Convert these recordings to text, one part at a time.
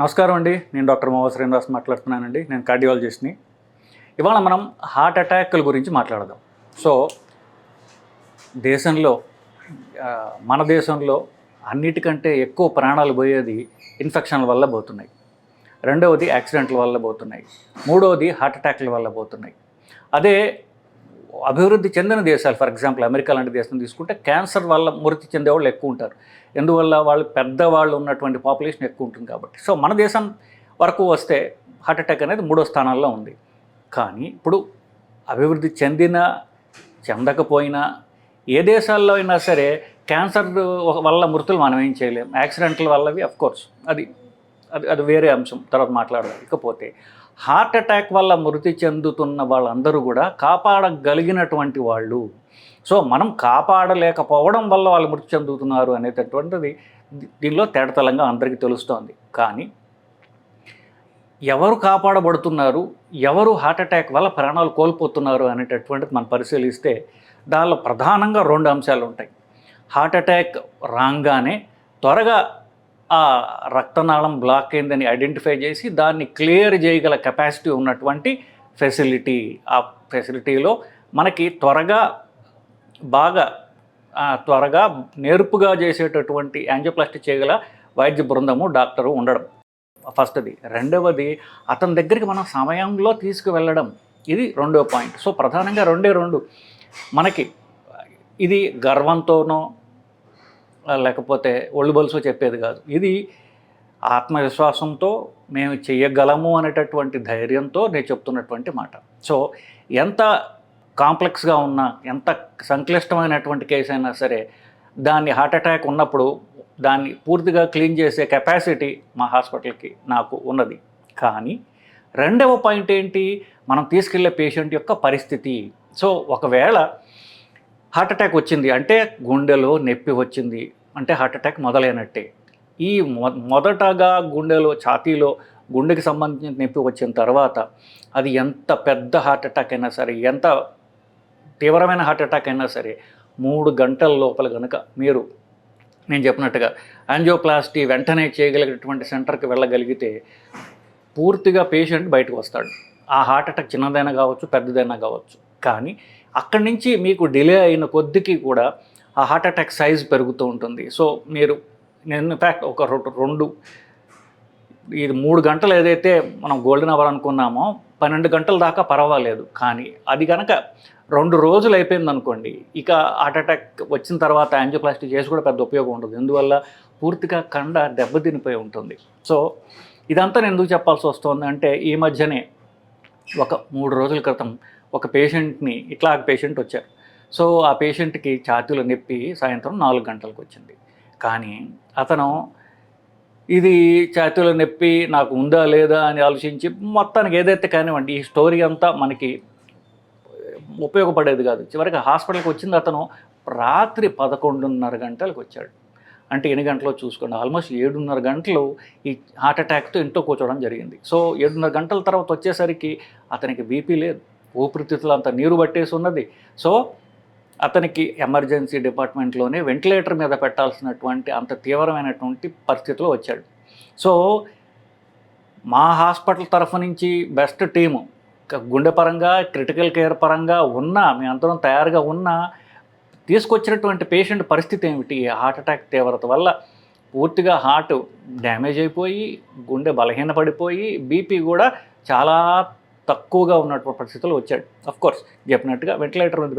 నమస్కారం అండి. నేను డాక్టర్ మోహన్ శ్రీనివాస్ మాట్లాడుతున్నానండి. నేను కార్డియాలజిస్ట్ని. ఇవాళ మనం హార్ట్ అటాక్ల గురించి మాట్లాడదాం. సో దేశంలో మన దేశంలో అన్నిటికంటే ఎక్కువ ప్రాణాలు పోయేది ఇన్ఫెక్షన్ల వల్ల పోతున్నాయి. రెండవది యాక్సిడెంట్ల వల్ల పోతున్నాయి. మూడవది హార్ట్ అటాక్ల వల్ల పోతున్నాయి. అదే అభివృద్ధి చెందిన దేశాలు, ఫర్ ఎగ్జాంపుల్ అమెరికా లాంటి దేశం తీసుకుంటే క్యాన్సర్ వల్ల మృతి చెందేవాళ్ళు ఎక్కువ ఉంటారు. ఎందువల్ల? వాళ్ళు పెద్దవాళ్ళు ఉన్నటువంటి పాపులేషన్ ఎక్కువ ఉంటుంది కాబట్టి. సో మన దేశం వరకు వస్తే హార్ట్ అటాక్ అనేది 3వ స్థానాల్లో ఉంది. కానీ ఇప్పుడు అభివృద్ధి చెందకపోయినా ఏ దేశాల్లో అయినా సరే క్యాన్సర్ వల్ల మృతులు మనం ఏం చేయలేం. యాక్సిడెంట్ల వల్లవి అఫ్కోర్స్ అది అది అది వేరే అంశం, తర్వాత మాట్లాడదాం. ఇకపోతే హార్ట్ అటాక్ వల్ల మృతి చెందుతున్న వాళ్ళందరూ కూడా కాపాడగలిగినటువంటి వాళ్ళు. సో మనం కాపాడలేకపోవడం వల్ల వాళ్ళు మృతి చెందుతున్నారు అనేటటువంటిది దీనిలో తేటతలంగా అందరికీ తెలుస్తోంది. కానీ ఎవరు కాపాడబడుతున్నారు, ఎవరు హార్ట్ అటాక్ వల్ల ప్రాణాలు కోల్పోతున్నారు అనేటటువంటిది మనం పరిశీలిస్తే దానిలో ప్రధానంగా 2 అంశాలు ఉంటాయి. హార్ట్ అటాక్ రాగానే త్వరగా ఆ రక్తనాళం బ్లాక్ అయిందని ఐడెంటిఫై చేసి దాన్ని క్లియర్ చేయగల కెపాసిటీ ఉన్నటువంటి ఫెసిలిటీ. ఆ ఫెసిలిటీలో మనకి త్వరగా నేర్పుగా చేసేటటువంటి యాంజియోప్లాస్టీ చేయగల వైద్య బృందము, డాక్టరు ఉండడం ఫస్ట్ది. రెండవది అతని దగ్గరికి మనం సమయంలో తీసుకువెళ్ళడం. ఇది 2వ పాయింట్. సో ప్రధానంగా 2 మనకి ఇది గర్వంతోనో లేకపోతే ఒళ్ళు బలుసో చెప్పేది కాదు. ఇది ఆత్మవిశ్వాసంతో మేము చేయగలము అనేటటువంటి ధైర్యంతో నేను చెప్తున్నటువంటి మాట. సో ఎంత కాంప్లెక్స్గా ఉన్నా, ఎంత సంక్లిష్టమైనటువంటి కేసు అయినా సరే దాన్ని హార్ట్ అటాక్ ఉన్నప్పుడు దాన్ని పూర్తిగా క్లీన్ చేసే కెపాసిటీ మా హాస్పిటల్కి నాకు ఉన్నది. కానీ 2వ పాయింట్ ఏంటి? మనం తీసుకెళ్లే పేషెంట్ యొక్క పరిస్థితి. సో ఒకవేళ హార్ట్ అటాక్ వచ్చింది అంటే గుండెలో నొప్పి వచ్చింది అంటే హార్ట్ అటాక్ మొదలైనట్టే. ఈ మొదటగా గుండెలో, ఛాతీలో గుండెకి సంబంధించిన నొప్పి వచ్చిన తర్వాత అది ఎంత పెద్ద హార్ట్ అటాక్ అయినా సరే, ఎంత తీవ్రమైన హార్ట్ అటాక్ అయినా సరే 3 గంటల లోపల కనుక మీరు నేను చెప్పినట్టుగా యాంజియోప్లాస్టీ వెంటనే చేయగలిగినటువంటి సెంటర్కి వెళ్ళగలిగితే పూర్తిగా పేషెంట్ బయటకు వస్తాడు. ఆ హార్ట్ అటాక్ చిన్నదైనా కావచ్చు, పెద్దదైనా కావచ్చు. కానీ అక్కడి నుంచి మీకు డిలే అయిన కొద్దికి కూడా ఆ హార్ట్ అటాక్ సైజ్ పెరుగుతూ ఉంటుంది. సో నేను ఇన్ఫ్యాక్ట్ ఒక 3 గంటలు ఏదైతే మనం గోల్డెన్ అవర్ అనుకున్నామో 12 గంటల దాకా పర్వాలేదు. కానీ అది కనుక 2 రోజులు అయిపోయింది అనుకోండి, ఇక హార్ట్ అటాక్ వచ్చిన తర్వాత యాంజియోప్లాస్టీ చేసి కూడా పెద్ద ఉపయోగం ఉండదు. ఎందువల్ల? పూర్తిగా కండ దెబ్బతినిపోయి ఉంటుంది. సో ఇదంతా నేను ఎందుకు చెప్పాల్సి వస్తుంది అంటే, ఈ మధ్యనే ఒక 3 రోజుల క్రితం ఒక పేషెంట్ వచ్చారు. సో ఆ పేషెంట్కి ఛాతీలో నొప్పి సాయంత్రం 4 గంటలకు వచ్చింది. కానీ అతను ఇది ఛాతీలో నొప్పి నాకు ఉందా లేదా అని ఆలోచించి మొత్తానికి ఏదైతే కానివ్వండి, ఈ స్టోరీ అంతా మనకి ఉపయోగపడేది కాదు. చివరికి హాస్పిటల్కి వచ్చింది అతను రాత్రి 11:30 గంటలకు వచ్చాడు. అంటే ఎన్ని గంటలో చూసుకోండి, ఆల్మోస్ట్ 7:30 గంటలు ఈ హార్ట్ అటాక్తో ఇంట్లో కూర్చోవడం జరిగింది. సో 7:30 గంటల తర్వాత వచ్చేసరికి అతనికి బీపీ లేదు, ఊపిరితిత్తులు అంత నీరు పట్టేసి ఉన్నది. సో అతనికి ఎమర్జెన్సీ డిపార్ట్మెంట్లోనే వెంటిలేటర్ మీద పెట్టాల్సినటువంటి అంత తీవ్రమైనటువంటి పరిస్థితిలో వచ్చాడు. సో మా హాస్పిటల్ తరఫు నుంచి బెస్ట్ టీము, గుండె పరంగా, క్రిటికల్ కేర్ పరంగా మేమందరం తయారుగా తీసుకొచ్చినటువంటి పేషెంట్ పరిస్థితి ఏమిటి? హార్ట్ అటాక్ తీవ్రత వల్ల పూర్తిగా హార్ట్ డ్యామేజ్ అయిపోయి, గుండె బలహీనపడిపోయి, బీపీ కూడా చాలా తక్కువగా ఉన్నటువంటి పరిస్థితుల్లో వచ్చాడు. అఫ్కోర్స్ చెప్పినట్టుగా వెంటిలేటర్ మీద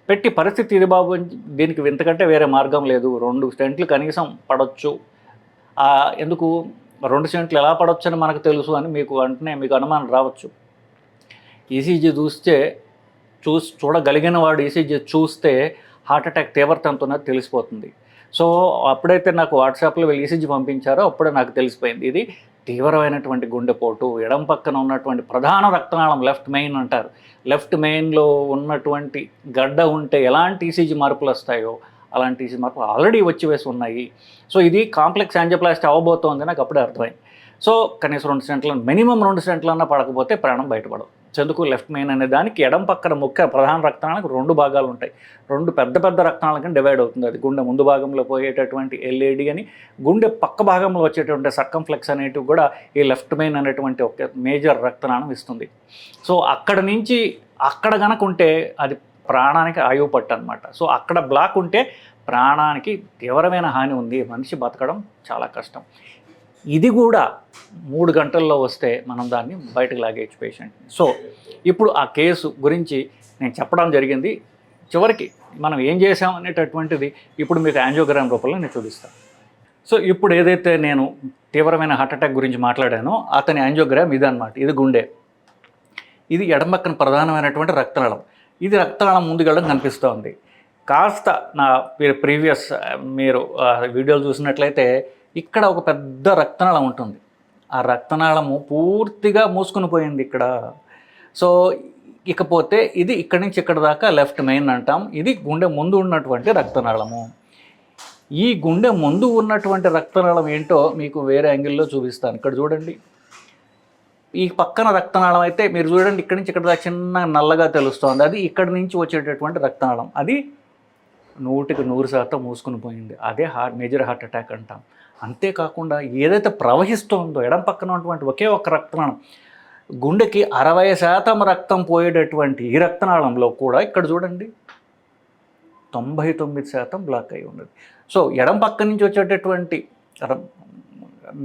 పెట్టి పరిస్థితి ఇది బాబు, దీనికి ఇంతకంటే వేరే మార్గం లేదు, 2 స్టెంట్లు కనీసం పడవచ్చు. ఎందుకు 2 స్టెంట్లు ఎలా పడవచ్చు అని మనకు తెలుసు అని మీకు అనుమానం రావచ్చు. ఈసీజీ చూడగలిగిన వాడు ఈసీజీ చూస్తే హార్ట్ అటాక్ తీవ్రత ఎంత ఉన్నది తెలిసిపోతుంది. సో అప్పుడైతే నాకు వాట్సాప్లో వీళ్ళు ఈసీజీ పంపించారో అప్పుడే నాకు తెలిసిపోయింది ఇది తీవ్రమైనటువంటి గుండెపోటు. ఎడం పక్కన ఉన్నటువంటి ప్రధాన రక్తనాళం, లెఫ్ట్ మెయిన్ అంటారు, లెఫ్ట్ మెయిన్లో ఉన్నటువంటి గడ్డ ఉంటే ఎలాంటి ఈసీజీ మార్పులు వస్తాయో అలాంటి ఈసీజీ మార్పులు ఆల్రెడీ వేసి ఉన్నాయి. సో ఇది కాంప్లెక్స్ యాంజియోప్లాస్టీ అవ్వబోతోంది నాకు అప్పుడే అర్థమైంది. సో కనీసం 2 స్టెంట్లను, మినిమం 2 స్టెంట్లన్నా పడకపోతే ప్రాణం బయటపడదు. చెందుకు లెఫ్ట్ మెయిన్ అనే దానికి ఎడం పక్కన ముఖ్య ప్రధాన రక్తనాళానికి 2 భాగాలు ఉంటాయి. 2 పెద్ద పెద్ద రక్తనాళాలకి డివైడ్ అవుతుంది. అది గుండె ముందు భాగంలో పోయేటటువంటి ఎల్ఏడి అని, గుండె పక్క భాగంలో వచ్చేటువంటి సర్కంఫ్లెక్స్ అనేటివి కూడా ఈ లెఫ్ట్ మెయిన్ అనేటువంటి ఒక మేజర్ రక్తనాళం ఇస్తుంది. సో అక్కడ నుంచి అక్కడ కనుక ఉంటే అది ప్రాణానికి ఆయువు పట్టు అనమాట. సో అక్కడ బ్లాక్ ఉంటే ప్రాణానికి తీవ్రమైన హాని ఉంది, మనిషి బతకడం చాలా కష్టం. ఇది కూడా 3 గంటల్లో వస్తే మనం దాన్ని బయటకు లాగేయచ్చు పేషెంట్ని. సో ఇప్పుడు ఆ కేసు గురించి నేను చెప్పడం జరిగింది. చివరికి మనం ఏం చేసాం అనేటటువంటిది ఇప్పుడు మీకు యాంజియోగ్రామ్ రూపంలో నేను చూపిస్తాను. సో ఇప్పుడు ఏదైతే నేను తీవ్రమైన హార్ట్ అటాక్ గురించి మాట్లాడానో అతని యాంజియోగ్రామ్ ఇదన్నమాట. ఇది గుండె, ఇది ఎడమ పక్కన ప్రధానమైనటువంటి రక్తనాళం. ఇది రక్తనాళం ముందుకెళ్ళడం కనిపిస్తోంది. కాస్త నా ప్రీవియస్ మీరు వీడియోలు చూసినట్లయితే ఇక్కడ ఒక పెద్ద రక్తనాళం ఉంటుంది. ఆ రక్తనాళము పూర్తిగా మూసుకుని పోయింది ఇక్కడ. సో ఇకపోతే ఇది ఇక్కడి నుంచి ఇక్కడ దాకా లెఫ్ట్ మెయిన్ అంటాం. ఇది గుండె ముందు ఉన్నటువంటి రక్తనాళము. ఈ గుండె ముందు ఉన్నటువంటి రక్తనాళం ఏంటో మీకు వేరే యాంగిల్లో చూపిస్తాను. ఇక్కడ చూడండి, ఈ పక్కన రక్తనాళం అయితే మీరు చూడండి ఇక్కడి నుంచి ఇక్కడ దాకా చిన్న నల్లగా తెలుస్తోంది. అది ఇక్కడి నుంచి వచ్చేటటువంటి రక్తనాళం. అది 100% మూసుకుని పోయింది. అదే మేజర్ హార్ట్ అటాక్ అంటాం. అంతేకాకుండా ఏదైతే ప్రవహిస్తోందో ఎడం పక్కన ఉన్నటువంటి ఒకే ఒక్క రక్తనాళం, గుండెకి 60% రక్తం పోయేటటువంటి ఈ రక్తనాళంలో కూడా ఇక్కడ చూడండి 99% బ్లాక్ అయి ఉన్నది. సో ఎడం పక్క నుంచి వచ్చేటటువంటి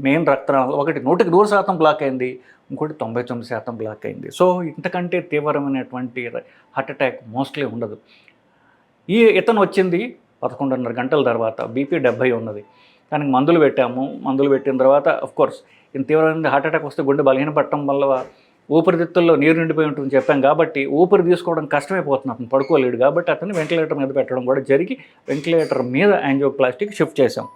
మెయిన్ రక్తనాళం ఒకటి 100% బ్లాక్ అయింది, ఇంకోటి 99% బ్లాక్ అయింది. సో ఇంతకంటే తీవ్రమైనటువంటి హార్ట్ అటాక్ మోస్ట్లీ ఉండదు. ఇతను వచ్చింది 11:30 గంటల తర్వాత, బీపీ 70 ఉన్నది. దానికి మందులు పెట్టాము. మందులు పెట్టిన తర్వాత అఫ్కోర్స్ ఇంత తీవ్రమైన హార్ట్ అటాక్ వస్తే గుండె బలహీనపడటం వల్ల ఊపిరితిత్తుల్లో నీరు నిండిపోయి ఉంటుందని చెప్పాం కాబట్టి ఊపిరి తీసుకోవడం కష్టమైపోతుంది, అతను పడుకోలేడు. కాబట్టి అతన్ని వెంటిలేటర్ మీద పెట్టడం కూడా జరిగి వెంటిలేటర్ మీద యాంజియోప్లాస్టీకి షిఫ్ట్ చేసాం.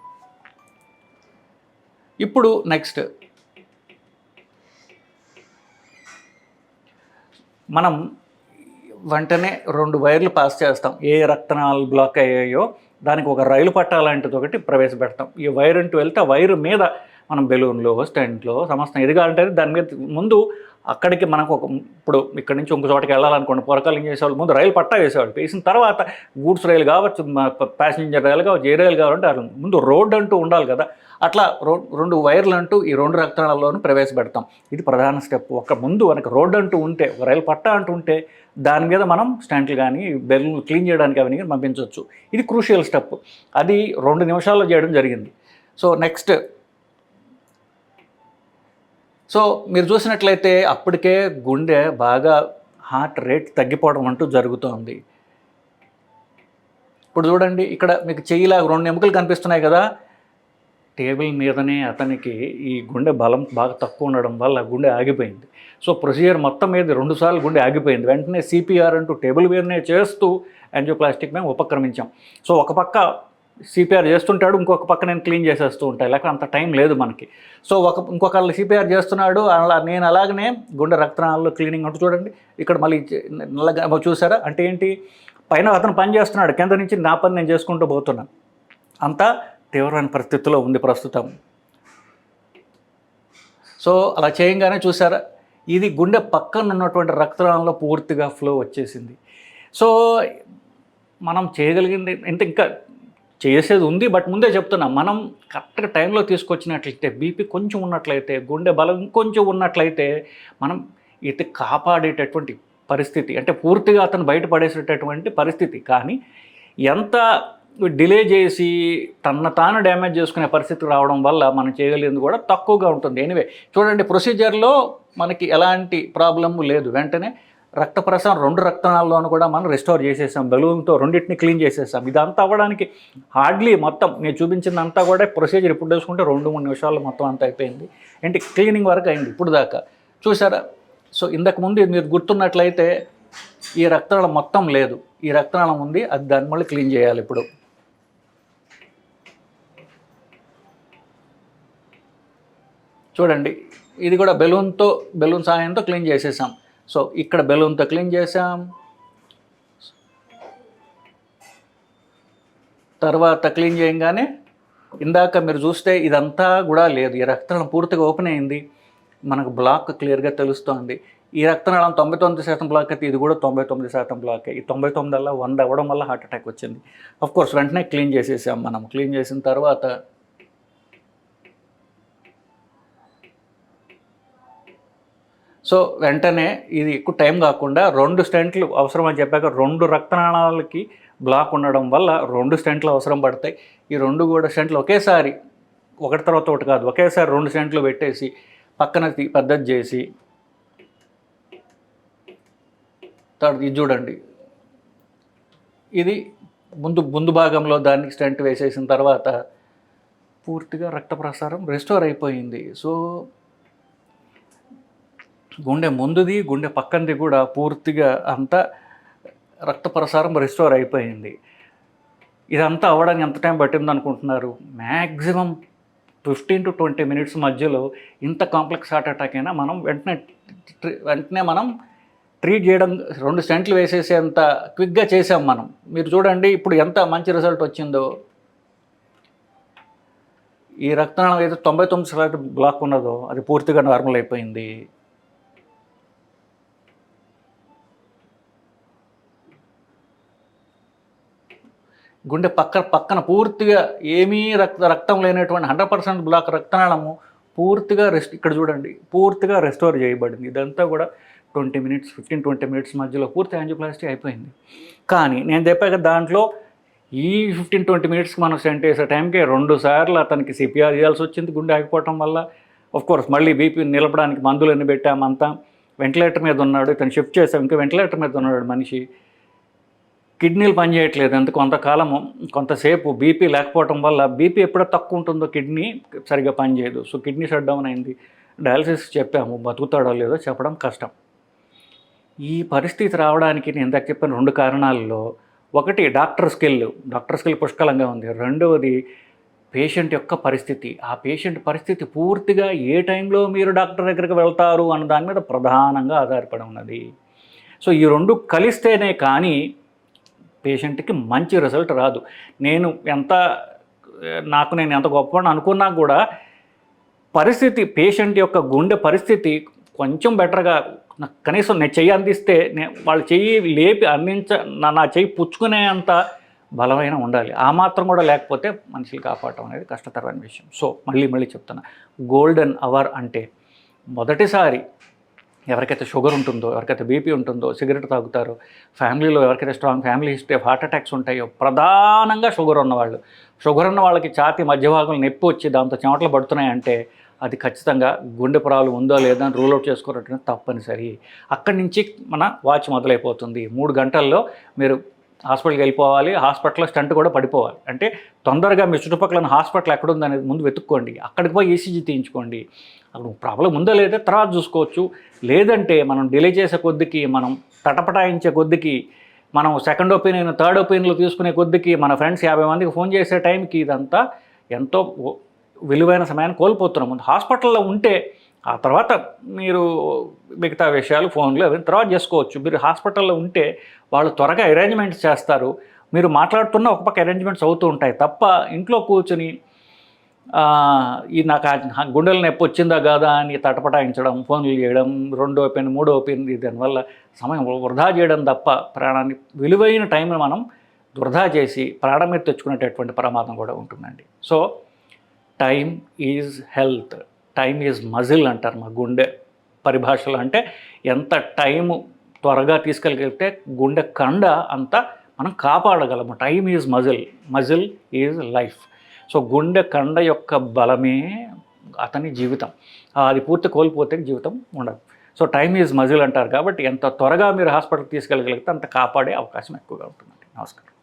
ఇప్పుడు నెక్స్ట్ మనం వెంటనే 2 వైర్లు పాస్ చేస్తాం. ఏ రక్తనాళాలు బ్లాక్ అయ్యాయో దానికి ఒక రైలు పట్టా లాంటిది ఒకటి ప్రవేశపెడతాం. ఈ వైర్ అంటూ వెళ్తే ఆ వైరు మీద మనం బెలూన్లో స్టెంట్లో సమస్తం ఎదగాలంటే దాని మీద ముందు అక్కడికి మనకు ఇప్పుడు ఇక్కడి నుంచి ఇంకో చోటకి వెళ్ళాలనుకోండి, పొరకాలు ఏం చేసేవాళ్ళు, ముందు రైలు పట్టా వేసేవాళ్ళు. వేసిన తర్వాత గూడ్స్ రైలు కావచ్చు, ప్యాసింజర్ రైలు కావచ్చు, ఏ రైలు కావాలంటే ముందు రోడ్ అంటూ ఉండాలి కదా. అట్లా 2 వైర్లు అంటూ ఈ 2 రక్తనాళాల్లోనూ ప్రవేశపెడతాం. ఇది ప్రధాన స్టెప్. ముందు మనకు రోడ్ అంటూ ఉంటే, ఒక రైలు పట్టా అంటూ ఉంటే దాని మీద మనం స్టంట్లు కానీ బెలూన్ క్లీన్ చేయడానికి అవన్నీ పంపించవచ్చు. ఇది క్రూషియల్ స్టెప్. అది 2 నిమిషాల్లో చేయడం జరిగింది. సో నెక్స్ట్, సో మీరు చూసినట్లయితే అప్పటికే గుండె బాగా హార్ట్ రేట్ తగ్గిపోవడం అంటూ జరుగుతోంది. ఇప్పుడు చూడండి ఇక్కడ మీకు చెయ్యిలాగా 2 ఎముకలు కనిపిస్తున్నాయి కదా. టేబుల్ మీదనే అతనికి ఈ గుండె బలం బాగా తక్కువ ఉండడం వల్ల గుండె ఆగిపోయింది. సో ప్రొసీజర్ మొత్తం మీద 2 సార్లు గుండె ఆగిపోయింది. వెంటనే సిపిఆర్ అంటూ టేబుల్ మీదనే చేస్తూ యాంజియోప్లాస్టిక్ మేము ఉపక్రమించాం. సో ఒక పక్క సిపిఆర్ చేస్తుంటాడు, ఇంకొక పక్క నేను క్లీన్ చేసేస్తూ ఉంటాను. లేకపోతే అంత టైం లేదు మనకి. సో ఇంకొకళ్ళు సిపిఆర్ చేస్తున్నాడు, అలా నేను అలాగనే గుండె రక్తనాళాల్లో క్లీనింగ్ అంటూ చూడండి. ఇక్కడ మళ్ళీ నల్లగా చూసారా, అంటే ఏంటి, పైన అతను పని చేస్తున్నాడు, కింద నుంచి నా పని నేను చేసుకుంటూ పోతున్నాను. అంతా తీవ్రమైన పరిస్థితిలో ఉంది ప్రస్తుతం. సో అలా చేయంగానే చూసారా, ఇది గుండె పక్కన ఉన్నటువంటి రక్తనాళంలో పూర్తిగా ఫ్లో వచ్చేసింది. సో మనం చేయగలిగింది ఇంకా చేసేది ఉంది, బట్ ముందే చెప్తున్నాం, మనం కరెక్ట్గా టైంలో తీసుకొచ్చినట్లయితే, బీపీ కొంచెం ఉన్నట్లయితే, గుండె బలం కొంచెం ఉన్నట్లయితే మనం ఇది కాపాడేటటువంటి పరిస్థితి, అంటే పూర్తిగా అతను బయటపడేసేటటువంటి పరిస్థితి. కానీ ఎంత డిలే చేసి తాను డ్యామేజ్ చేసుకునే పరిస్థితి రావడం వల్ల మనం చేయగలిగింది కూడా తక్కువగా ఉంటుంది. ఎనివే చూడండి, ప్రొసీజర్లో మనకి ఎలాంటి ప్రాబ్లము లేదు. వెంటనే రక్త ప్రసరణ 2 రక్తనాళాల్లోనూ కూడా మనం రెస్టోర్ చేసేసాం. బెలూన్తో 2టిని క్లీన్ చేసేసాం. ఇదంతా అవ్వడానికి హార్డ్లీ మొత్తం నేను చూపించిందంతా కూడా ప్రొసీజర్ ఇప్పుడు చూసుకుంటే 2-3 నిమిషాల్లో మొత్తం అంతా అయిపోయింది. ఏంటి క్లీనింగ్ వరకు అయింది ఇప్పుడు దాకా. చూసారా, సో ఇంతకుముందు మీరు గుర్తున్నట్లయితే ఈ రక్తనాళం మొత్తం లేదు, ఈ రక్తనాళం ఉంది, అది దాన్ని మళ్ళీ క్లీన్ చేయాలి. ఇప్పుడు చూడండి, ఇది కూడా బెలూన్ సాయంతో క్లీన్ చేసేసాం. సో ఇక్కడ బెలూన్తో క్లీన్ చేసాం, తర్వాత క్లీన్ చేయగానే ఇందాక మీరు చూస్తే ఇదంతా కూడా లేదు, ఈ రక్తనాళం పూర్తిగా ఓపెన్ అయింది, మనకు బ్లాక్ క్లియర్గా తెలుస్తోంది. ఈ రక్తనాళం 99% బ్లాక్ అయితే ఇది కూడా 99% బ్లాక్. ఈ 99 వల్ల 100 అవ్వడం వల్ల హార్ట్ అటాక్ వచ్చింది. కోర్స్ వెంటనే క్లీన్ చేసేసాం మనం. క్లీన్ చేసిన తర్వాత సో వెంటనే ఇది ఎక్కువ టైం కాకుండా 2 స్టెంట్లు అవసరం అని చెప్పాక 2 రక్తనాళాలకి బ్లాక్ ఉండడం వల్ల 2 స్టెంట్లు అవసరం పడతాయి. ఈ 2 కూడా స్టెంట్లు ఒకేసారి ఒకటి తర్వాత ఒకటి కాదు, ఒకేసారి 2 స్టెంట్లు పెట్టేసి పక్కన పెద్దది చేసి ఇది చూడండి, ఇది ముందు భాగంలో దానికి స్టెంట్ వేసేసిన తర్వాత పూర్తిగా రక్త ప్రసారం రెస్టోర్ అయిపోయింది. సో గుండె ముందుది గుండె పక్కనది కూడా పూర్తిగా అంతా రక్త ప్రసారం రెస్టోర్ అయిపోయింది. ఇదంతా అవ్వడానికి ఎంత టైం పట్టింది అనుకుంటున్నారు? మ్యాక్సిమం 15 to 20 మినిట్స్ మధ్యలో ఇంత కాంప్లెక్స్ హార్ట్ అటాక్ అయినా మనం వెంటనే మనం ట్రీట్ చేయడం, 2 స్టెంట్లు వేసేసేంత క్విక్గా చేసాం మనం. మీరు చూడండి ఇప్పుడు ఎంత మంచి రిజల్ట్ వచ్చిందో. ఈ రక్తనాళం ఏదో 99% బ్లాక్ ఉన్నదో అది పూర్తిగా నార్మల్ అయిపోయింది. గుండె పక్కన పూర్తిగా ఏమీ రక్తం లేనటువంటి 100% బ్లాక్ రక్తనాళము పూర్తిగా ఇక్కడ చూడండి పూర్తిగా రెస్టోర్ చేయబడింది. ఇదంతా కూడా 15-20 మినిట్స్ మధ్యలో పూర్తి యాంజియోప్లాస్టీ అయిపోయింది. కానీ నేను చెప్పాక దాంట్లో ఈ 15-20 మినిట్స్కి మనం స్టెంట్ వేసే టైంకి 2 సార్లు అతనికి సిపిఆర్ చేయాల్సి వచ్చింది గుండె ఆగిపోవటం వల్ల. కోర్స్ మళ్ళీ బీపీ నిలపడానికి మందులన్నీ పెట్టామంతా. వెంటిలేటర్ మీద ఉన్నాడు, ఇతను షిఫ్ట్ చేసాం, ఇంకా వెంటిలేటర్ మీద ఉన్నాడు మనిషి. కిడ్నీలు పనిచేయట్లేదు అంత కొంతకాలము, కొంతసేపు బీపీ లేకపోవటం వల్ల. బీపీ ఎప్పుడో తక్కువ ఉంటుందో కిడ్నీ సరిగ్గా పనిచేయదు. సో కిడ్నీ షట్ డౌన్ అయింది. డయాలసిస్ చెప్పాము, బతుకుతాడో లేదో చెప్పడం కష్టం. ఈ పరిస్థితి రావడానికి నేను ఇందాక చెప్పిన 2 కారణాల్లో ఒకటి డాక్టర్ స్కిల్ పుష్కలంగా ఉంది. రెండవది పేషెంట్ యొక్క పరిస్థితి. ఆ పేషెంట్ పరిస్థితి పూర్తిగా ఏ టైంలో మీరు డాక్టర్ దగ్గరికి వెళ్తారు అన్న దాని మీద ప్రధానంగా ఆధారపడి ఉన్నది. సో ఈ 2 కలిస్తేనే కానీ పేషెంట్కి మంచి రిజల్ట్ రాదు. నేను ఎంత గొప్పవాడిని అనుకున్నా కూడా పేషెంట్ యొక్క గుండె పరిస్థితి కొంచెం బెటర్గా కనీసం నేను చెయ్యి అందిస్తే వాళ్ళు చెయ్యి లేపి నా చెయ్యి పుచ్చుకునే అంత బలమైన ఉండాలి. ఆ మాత్రం కూడా లేకపోతే మనుషులు కాపాడటం అనేది కష్టతరమైన విషయం. సో మళ్ళీ చెప్తున్నా, గోల్డెన్ అవర్ అంటే మొదటిసారి ఎవరికైతే షుగర్ ఉంటుందో, ఎవరికైతే బీపీ ఉంటుందో, సిగరెట్ తాగుతారో, ఫ్యామిలీలో ఎవరికైతే strong family history of heart attacks ఉంటాయో, ప్రధానంగా షుగర్ ఉన్న వాళ్ళకి ఛాతీ మధ్య భాగంలో నొప్పి వచ్చి దాంతో చెమటలు పడుతున్నాయంటే అది ఖచ్చితంగా గుండె ప్రాబ్లం ఉందో లేదా అని రూల్ అవుట్ చేసుకోవడం తప్పనిసరి. అక్కడి నుంచి మన వాచ్ మొదలైపోతుంది. 3 గంటల్లో మీరు హాస్పిటల్కి వెళ్ళిపోవాలి. హాస్పిటల్లో స్టంట్ కూడా పడిపోవాలి. అంటే తొందరగా మీ చుట్టుపక్కల హాస్పిటల్ ఎక్కడుందనేది ముందు వెతుక్కోండి. అక్కడికి పోయి ఈసీజీ తీయించుకోండి. అక్కడ ప్రాబ్లం ఉందో లేదా తర్వాత చూసుకోవచ్చు. లేదంటే మనం డిలే చేసే కొద్దికి, మనం తటపటాయించే కొద్దికి, మనం సెకండ్ ఒపీనియన్ థర్డ్ ఒపీనియన్లు తీసుకునే కొద్దికి, మన ఫ్రెండ్స్ 50 మందికి ఫోన్ చేసే టైంకి ఇదంతా ఎంతో విలువైన సమయాన్ని కోల్పోతున్నాం. ముందు హాస్పిటల్లో ఉంటే ఆ తర్వాత మీరు మిగతా విషయాలు ఫోన్లో అవన్నీ తర్వాత చేసుకోవచ్చు. మీరు హాస్పిటల్లో ఉంటే వాళ్ళు త్వరగా అరేంజ్మెంట్స్ చేస్తారు. మీరు మాట్లాడుతున్న ఒక పక్క అరేంజ్మెంట్స్ అవుతూ ఉంటాయి తప్ప ఇంట్లో కూర్చుని నాకు గుండెల నొప్పి వచ్చిందా కాదా అని తటపటాయించడం, ఫోన్లు చేయడం, 2 ఓపెన్ 3 ఓపెన్, దానివల్ల సమయం వృధా చేయడం తప్ప ప్రాణాన్ని విలువైన టైంని మనం వృధా చేసి ప్రాణం మీద తెచ్చుకునేటటువంటి ప్రమాదం కూడా ఉంటుందండి. So time is health, time is muscle అంటారు మా గుండె పరిభాషలో. అంటే ఎంత టైము త్వరగా తీసుకెళ్ళగలిగితే గుండె కండ అంతా మనం కాపాడగలము. Time is muscle is life. So గుండె కండ యొక్క బలమే అతని జీవితం. అది పూర్తి కోల్పోతే జీవితం ఉండదు. సో టైమ్ ఈజ్ మజిల్ అంటారు కాబట్టి ఎంత త్వరగా మీరు హాస్పిటల్కి తీసుకెళ్ళగలిగితే అంత కాపాడే అవకాశం ఎక్కువగా ఉంటుందండి. నమస్కారం.